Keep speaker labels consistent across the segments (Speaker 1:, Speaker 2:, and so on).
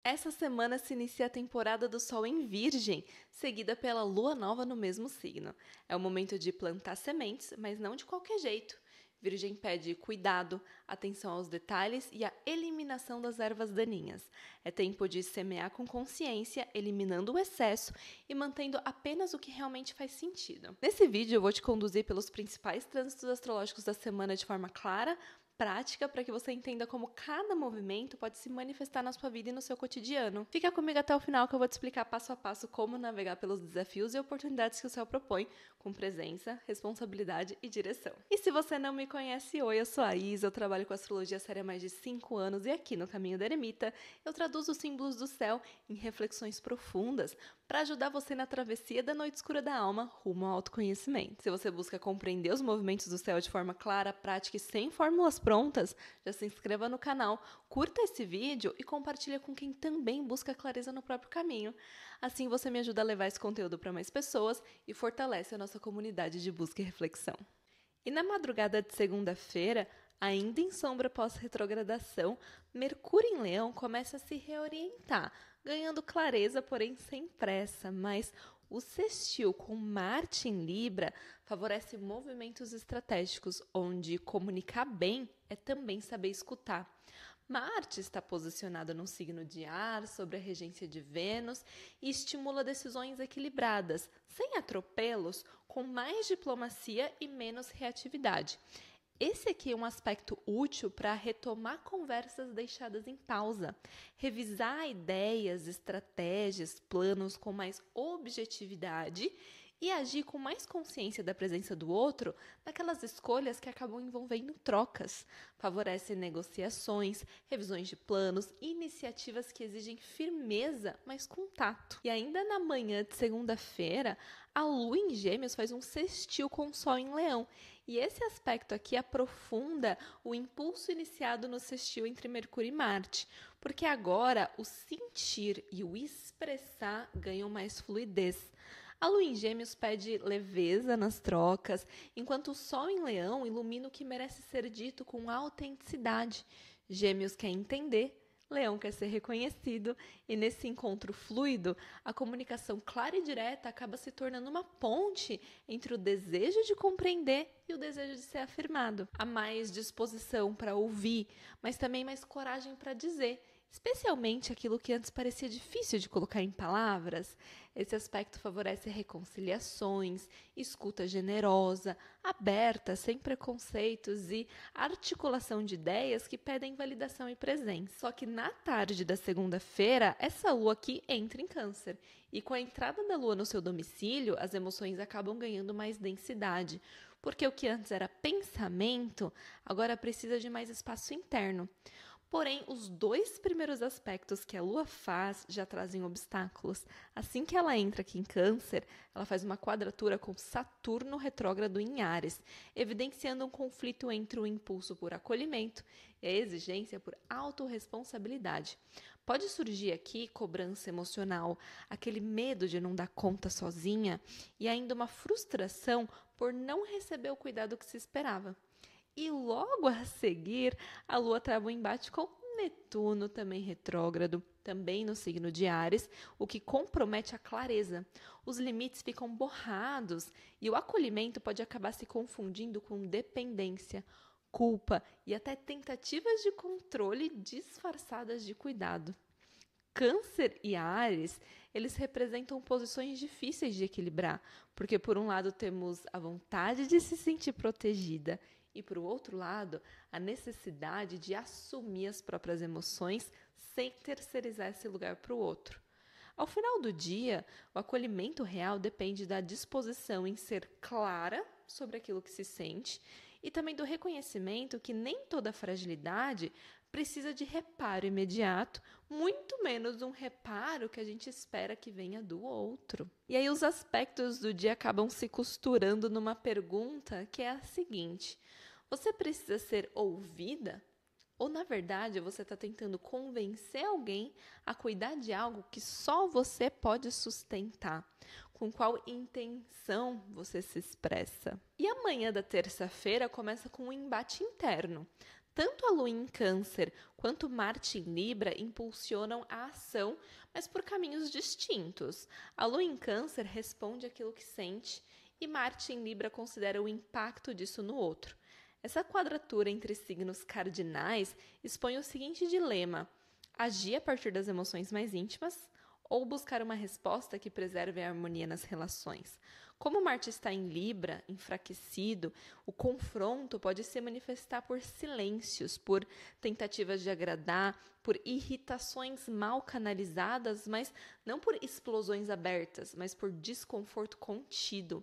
Speaker 1: Essa semana se inicia a temporada do Sol em Virgem, seguida pela Lua Nova no mesmo signo. É o momento de plantar sementes, mas não de qualquer jeito. Virgem pede cuidado, atenção aos detalhes e a eliminação das ervas daninhas. É tempo de semear com consciência, eliminando o excesso e mantendo apenas o que realmente faz sentido. Nesse vídeo eu vou te conduzir pelos principais trânsitos astrológicos da semana de forma clara, prática, para que você entenda como cada movimento pode se manifestar na sua vida e no seu cotidiano. Fica comigo até o final que eu vou te explicar passo a passo como navegar pelos desafios e oportunidades que o céu propõe, com presença, responsabilidade e direção. E se você não me conhece, oi, eu sou a Isa, eu trabalho com astrologia séria há mais de 5 anos e aqui no Caminho da Eremita eu traduzo os símbolos do céu em reflexões profundas para ajudar você na travessia da noite escura da alma rumo ao autoconhecimento. Se você busca compreender os movimentos do céu de forma clara, prática e sem fórmulas prontas, já se inscreva no canal, curta esse vídeo e compartilha com quem também busca clareza no próprio caminho. Assim você me ajuda a levar esse conteúdo para mais pessoas e fortalece a nossa comunidade de busca e reflexão. E na madrugada de segunda-feira, ainda em sombra pós-retrogradação, Mercúrio em Leão começa a se reorientar, ganhando clareza, porém sem pressa, mas o sextil com Marte em Libra favorece movimentos estratégicos, onde comunicar bem é também saber escutar. Marte está posicionado no signo de ar, sobre a regência de Vênus, e estimula decisões equilibradas, sem atropelos, com mais diplomacia e menos reatividade. Esse aqui é um aspecto útil para retomar conversas deixadas em pausa, revisar ideias, estratégias, planos com mais objetividade e agir com mais consciência da presença do outro naquelas escolhas que acabam envolvendo trocas. Favorece negociações, revisões de planos e iniciativas que exigem firmeza, mas com tato. E ainda na manhã de segunda-feira, a Lua em Gêmeos faz um sextil com o Sol em Leão. E esse aspecto aqui aprofunda o impulso iniciado no sextil entre Mercúrio e Marte, porque agora o sentir e o expressar ganham mais fluidez. A Lua em Gêmeos pede leveza nas trocas, enquanto o Sol em Leão ilumina o que merece ser dito com autenticidade. Gêmeos quer entender, Leão quer ser reconhecido, e nesse encontro fluido, a comunicação clara e direta acaba se tornando uma ponte entre o desejo de compreender e o desejo de ser afirmado. Há mais disposição para ouvir, mas também mais coragem para dizer, especialmente aquilo que antes parecia difícil de colocar em palavras. Esse aspecto favorece reconciliações, escuta generosa, aberta, sem preconceitos e articulação de ideias que pedem validação e presença. Só que na tarde da segunda-feira, essa lua aqui entra em Câncer. E com a entrada da lua no seu domicílio, as emoções acabam ganhando mais densidade, porque o que antes era pensamento, agora precisa de mais espaço interno. Porém, os 2 primeiros aspectos que a Lua faz já trazem obstáculos. Assim que ela entra aqui em Câncer, ela faz uma quadratura com Saturno retrógrado em Áries, evidenciando um conflito entre o impulso por acolhimento e a exigência por autorresponsabilidade. Pode surgir aqui cobrança emocional, aquele medo de não dar conta sozinha e ainda uma frustração por não receber o cuidado que se esperava. E logo a seguir, a Lua trava um embate com Netuno, também retrógrado, também no signo de Áries, o que compromete a clareza. Os limites ficam borrados e o acolhimento pode acabar se confundindo com dependência, culpa e até tentativas de controle disfarçadas de cuidado. Câncer e Áries, eles representam posições difíceis de equilibrar, porque por um lado temos a vontade de se sentir protegida e por outro lado, a necessidade de assumir as próprias emoções sem terceirizar esse lugar para o outro. Ao final do dia, o acolhimento real depende da disposição em ser clara sobre aquilo que se sente e também do reconhecimento que nem toda fragilidade precisa de reparo imediato, muito menos um reparo que a gente espera que venha do outro. E aí os aspectos do dia acabam se costurando numa pergunta que é a seguinte: você precisa ser ouvida? Ou, na verdade, você está tentando convencer alguém a cuidar de algo que só você pode sustentar? Com qual intenção você se expressa? E amanhã da terça-feira começa com um embate interno. Tanto a Lua em Câncer quanto Marte em Libra impulsionam a ação, mas por caminhos distintos. A Lua em Câncer responde àquilo que sente e Marte em Libra considera o impacto disso no outro. Essa quadratura entre signos cardinais expõe o seguinte dilema: agir a partir das emoções mais íntimas ou buscar uma resposta que preserve a harmonia nas relações. Como Marte está em Libra, enfraquecido, o confronto pode se manifestar por silêncios, por tentativas de agradar, por irritações mal canalizadas, mas não por explosões abertas, mas por desconforto contido.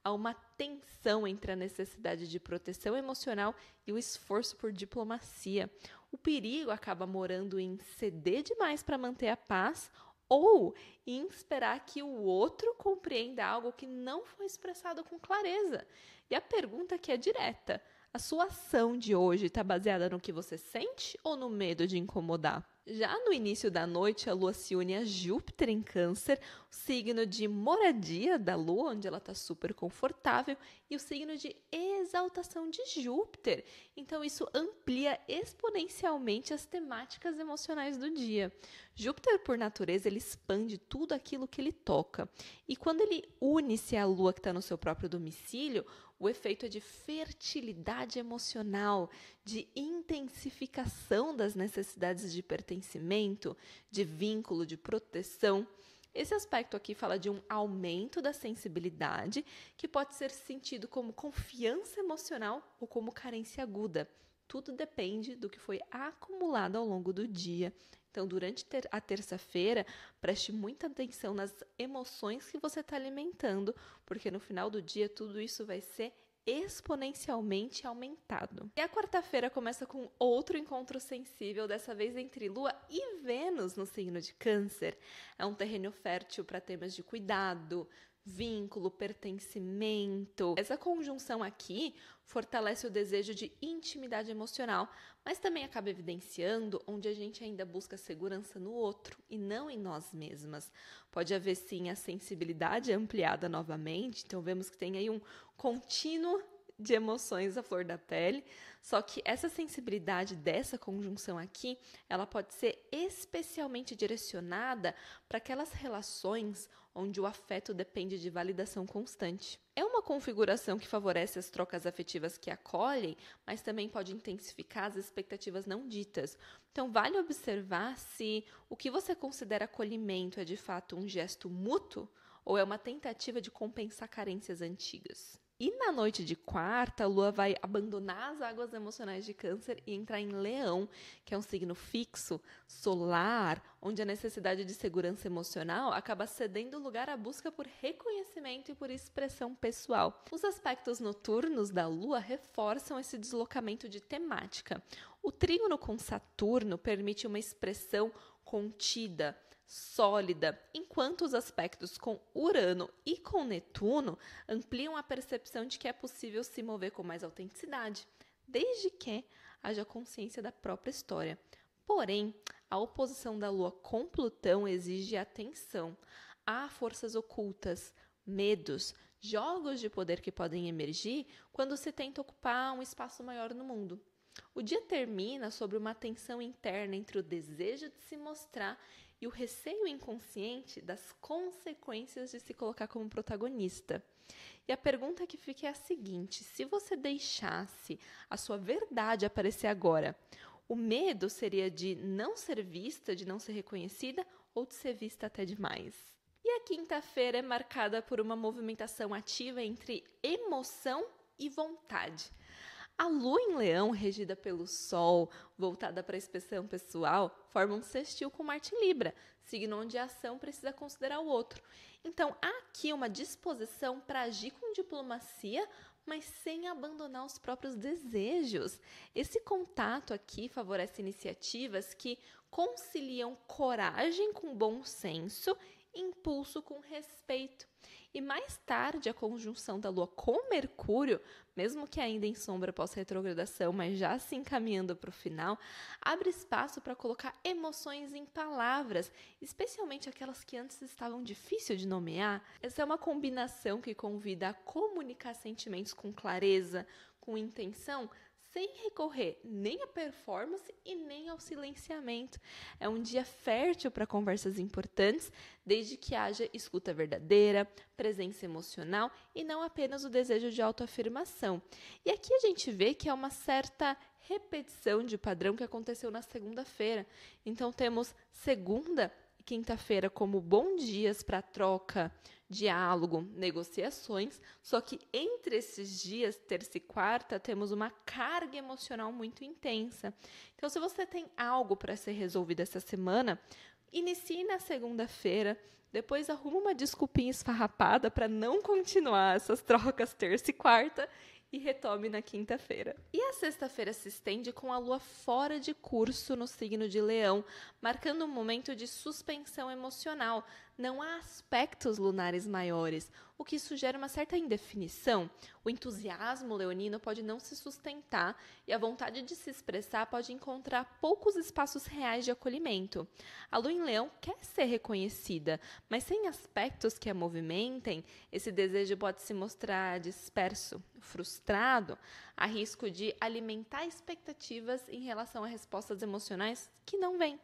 Speaker 1: Há uma tensão entre a necessidade de proteção emocional e o esforço por diplomacia. O perigo acaba morando em ceder demais para manter a paz ou em esperar que o outro compreenda algo que não foi expressado com clareza. E a pergunta aqui é direta: a sua ação de hoje está baseada no que você sente ou no medo de incomodar? Já no início da noite, a Lua se une a Júpiter em Câncer, o signo de moradia da Lua, onde ela está super confortável, e o signo de exaltação de Júpiter. Então, isso amplia exponencialmente as temáticas emocionais do dia. Júpiter, por natureza, ele expande tudo aquilo que ele toca. E quando ele une-se à Lua que está no seu próprio domicílio, o efeito é de fertilidade emocional, de intensificação das necessidades de pertencimento, de vínculo, de proteção. Esse aspecto aqui fala de um aumento da sensibilidade, que pode ser sentido como confiança emocional ou como carência aguda. Tudo depende do que foi acumulado ao longo do dia. Então, durante a terça-feira, preste muita atenção nas emoções que você está alimentando, porque no final do dia tudo isso vai ser exponencialmente aumentado. E a quarta-feira começa com outro encontro sensível, dessa vez entre Lua e Vênus no signo de Câncer. É um terreno fértil para temas de cuidado, vínculo, pertencimento. Essa conjunção aqui fortalece o desejo de intimidade emocional, mas também acaba evidenciando onde a gente ainda busca segurança no outro e não em nós mesmas. Pode haver sim a sensibilidade ampliada novamente, então vemos que tem aí um contínuo de emoções à flor da pele, só que essa sensibilidade dessa conjunção aqui, ela pode ser especialmente direcionada para aquelas relações onde o afeto depende de validação constante. É uma configuração que favorece as trocas afetivas que acolhem, mas também pode intensificar as expectativas não ditas. Então, vale observar se o que você considera acolhimento é de fato um gesto mútuo ou é uma tentativa de compensar carências antigas. E na noite de quarta, a Lua vai abandonar as águas emocionais de Câncer e entrar em Leão, que é um signo fixo, solar, onde a necessidade de segurança emocional acaba cedendo lugar à busca por reconhecimento e por expressão pessoal. Os aspectos noturnos da Lua reforçam esse deslocamento de temática. O trígono com Saturno permite uma expressão contida, sólida, enquanto os aspectos com Urano e com Netuno ampliam a percepção de que é possível se mover com mais autenticidade, desde que haja consciência da própria história. Porém, a oposição da Lua com Plutão exige atenção. Há forças ocultas, medos, jogos de poder que podem emergir quando se tenta ocupar um espaço maior no mundo. O dia termina sobre uma tensão interna entre o desejo de se mostrar e o receio inconsciente das consequências de se colocar como protagonista. E a pergunta que fica é a seguinte: se você deixasse a sua verdade aparecer agora, o medo seria de não ser vista, de não ser reconhecida ou de ser vista até demais? E a quinta-feira é marcada por uma movimentação ativa entre emoção e vontade. A Lua em Leão, regida pelo Sol, voltada para a expressão pessoal, forma um sextil com Marte em Libra, signo onde a ação precisa considerar o outro. Então, há aqui uma disposição para agir com diplomacia, mas sem abandonar os próprios desejos. Esse contato aqui favorece iniciativas que conciliam coragem com bom senso, impulso com respeito. E mais tarde, a conjunção da Lua com Mercúrio, mesmo que ainda em sombra pós-retrogradação, mas já se encaminhando para o final, abre espaço para colocar emoções em palavras, especialmente aquelas que antes estavam difíceis de nomear. Essa é uma combinação que convida a comunicar sentimentos com clareza, com intenção, sem recorrer nem à performance e nem ao silenciamento. É um dia fértil para conversas importantes, desde que haja escuta verdadeira, presença emocional e não apenas o desejo de autoafirmação. E aqui a gente vê que é uma certa repetição de padrão que aconteceu na segunda-feira. Então temos segunda e quinta-feira como bons dias para troca, diálogo, negociações, só que entre esses dias, terça e quarta, temos uma carga emocional muito intensa. Então, se você tem algo para ser resolvido essa semana, inicie na segunda-feira, depois arruma uma desculpinha esfarrapada para não continuar essas trocas terça e quarta e retome na quinta-feira. E a sexta-feira se estende com a lua fora de curso no signo de Leão, marcando um momento de suspensão emocional. Não há aspectos lunares maiores, o que sugere uma certa indefinição. O entusiasmo leonino pode não se sustentar e a vontade de se expressar pode encontrar poucos espaços reais de acolhimento. A lua em Leão quer ser reconhecida, mas sem aspectos que a movimentem, esse desejo pode se mostrar disperso, frustrado, a risco de alimentar expectativas em relação a respostas emocionais que não vêm.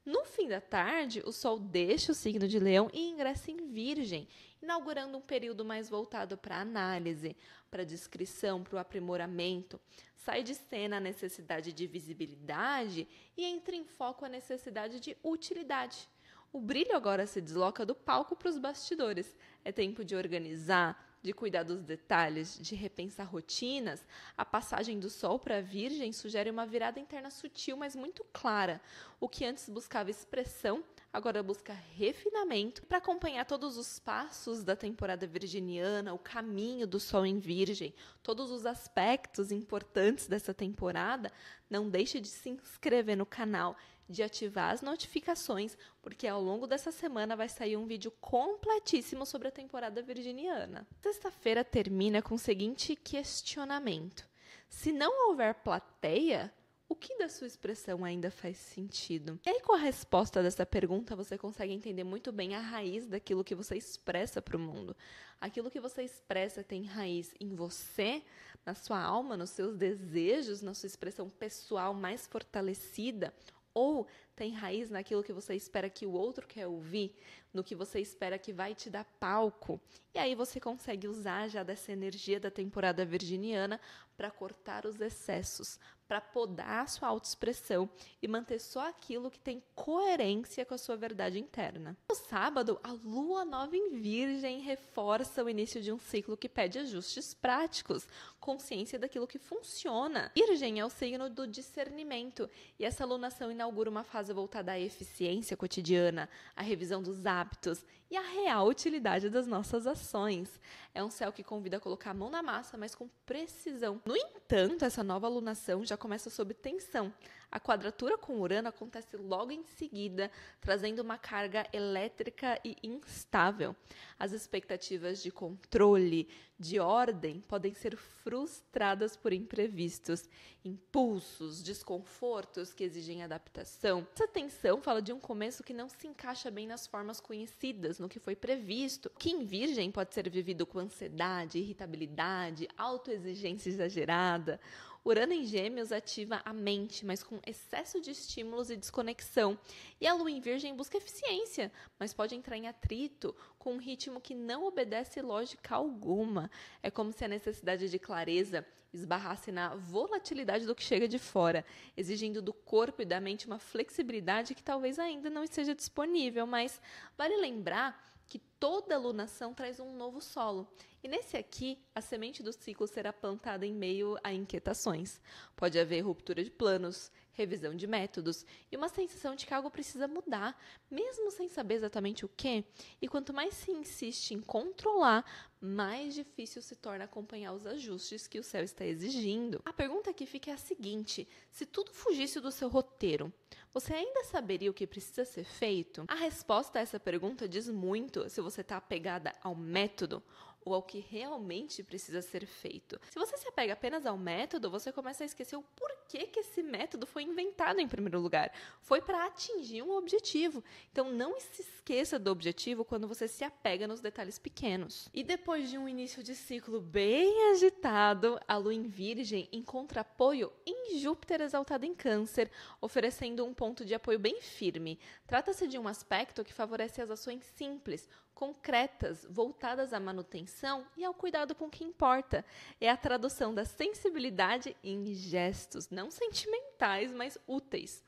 Speaker 1: No fim da tarde, o Sol deixa o signo de Leão e ingressa em Virgem, inaugurando um período mais voltado para a análise, para a descrição, para o aprimoramento. Sai de cena a necessidade de visibilidade e entra em foco a necessidade de utilidade. O brilho agora se desloca do palco para os bastidores. É tempo de organizar, de cuidar dos detalhes, de repensar rotinas. A passagem do Sol para a Virgem sugere uma virada interna sutil, mas muito clara. O que antes buscava expressão, agora busca refinamento. Para acompanhar todos os passos da temporada virginiana, o caminho do Sol em Virgem, todos os aspectos importantes dessa temporada, não deixe de se inscrever no canal, de ativar as notificações, porque ao longo dessa semana vai sair um vídeo completíssimo sobre a temporada virginiana. Sexta-feira termina com o seguinte questionamento: se não houver plateia, o que da sua expressão ainda faz sentido? E aí, com a resposta dessa pergunta, você consegue entender muito bem a raiz daquilo que você expressa para o mundo. Aquilo que você expressa tem raiz em você, na sua alma, nos seus desejos, na sua expressão pessoal mais fortalecida, ou tem raiz naquilo que você espera que o outro quer ouvir, no que você espera que vai te dar palco. E aí você consegue usar já dessa energia da temporada virginiana para cortar os excessos, para podar a sua autoexpressão e manter só aquilo que tem coerência com a sua verdade interna. No sábado, a lua nova em Virgem reforça o início de um ciclo que pede ajustes práticos, consciência daquilo que funciona. Virgem é o signo do discernimento e essa alunação inaugura uma fase voltada à eficiência cotidiana, à revisão dos hábitos e à real utilidade das nossas ações. É um céu que convida a colocar a mão na massa, mas com precisão. No entanto, essa nova alunação já começa sob tensão. A quadratura com Urano acontece logo em seguida, trazendo uma carga elétrica e instável. As expectativas de controle, de ordem, podem ser frustradas por imprevistos, impulsos, desconfortos que exigem adaptação. Essa tensão fala de um começo que não se encaixa bem nas formas conhecidas, no que foi previsto, que em Virgem pode ser vivido com ansiedade, irritabilidade, autoexigência exagerada. Urano em Gêmeos ativa a mente, mas com excesso de estímulos e desconexão. E a Lua em Virgem busca eficiência, mas pode entrar em atrito com um ritmo que não obedece lógica alguma. É como se a necessidade de clareza esbarrasse na volatilidade do que chega de fora, exigindo do corpo e da mente uma flexibilidade que talvez ainda não esteja disponível, mas vale lembrar que toda alunação traz um novo solo. E nesse aqui, a semente do ciclo será plantada em meio a inquietações. Pode haver ruptura de planos, revisão de métodos e uma sensação de que algo precisa mudar, mesmo sem saber exatamente o quê. E quanto mais se insiste em controlar, mais difícil se torna acompanhar os ajustes que o céu está exigindo. A pergunta que fica é a seguinte: se tudo fugisse do seu roteiro, você ainda saberia o que precisa ser feito? A resposta a essa pergunta diz muito se você está apegada ao método ou ao que realmente precisa ser feito. Se você se apega apenas ao método, você começa a esquecer o porquê que esse método foi inventado em primeiro lugar. Foi para atingir um objetivo. Então não se esqueça do objetivo quando você se apega nos detalhes pequenos. E depois de um início de ciclo bem agitado, a Lua em Virgem encontra apoio em Júpiter exaltado em Câncer, oferecendo um ponto de apoio bem firme. Trata-se de um aspecto que favorece as ações simples, concretas, voltadas à manutenção e ao cuidado com o que importa. É a tradução da sensibilidade em gestos, não sentimentais, mas úteis.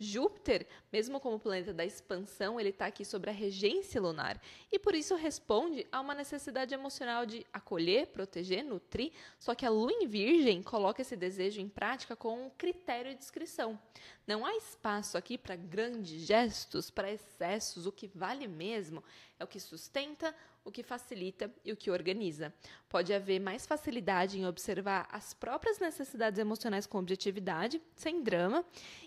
Speaker 1: Júpiter, mesmo como planeta da expansão, ele está aqui sobre a regência lunar e por isso responde a uma necessidade emocional de acolher, proteger, nutrir, só que a Lua em Virgem coloca esse desejo em prática com um critério de discrição. Não há espaço aqui para grandes gestos, para excessos. O que vale mesmo é o que sustenta, o que facilita e o que organiza. Pode haver mais facilidade em observar as próprias necessidades emocionais com objetividade, sem drama,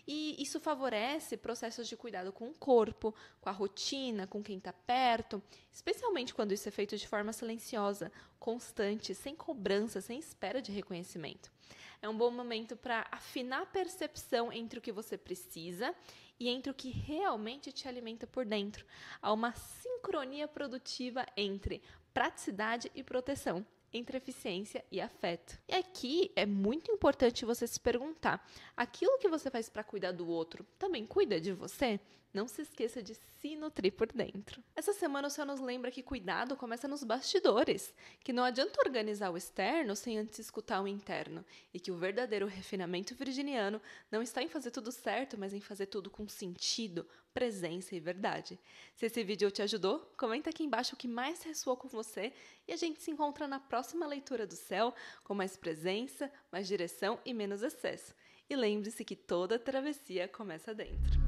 Speaker 1: e isso favorece processos de cuidado com o corpo, com a rotina, com quem está perto, especialmente quando isso é feito de forma silenciosa, constante, sem cobrança, sem espera de reconhecimento. É um bom momento para afinar a percepção entre o que você precisa e entre o que realmente te alimenta por dentro. Há uma sincronia produtiva entre praticidade e proteção, entre eficiência e afeto. E aqui é muito importante você se perguntar: aquilo que você faz para cuidar do outro também cuida de você? Não se esqueça de se nutrir por dentro. Essa semana o céu nos lembra que cuidado começa nos bastidores, que não adianta organizar o externo sem antes escutar o interno, e que o verdadeiro refinamento virginiano não está em fazer tudo certo, mas em fazer tudo com sentido, presença e verdade. Se esse vídeo te ajudou, comenta aqui embaixo o que mais ressoou com você e a gente se encontra na próxima leitura do céu com mais presença, mais direção e menos excesso. E lembre-se que toda travessia começa dentro.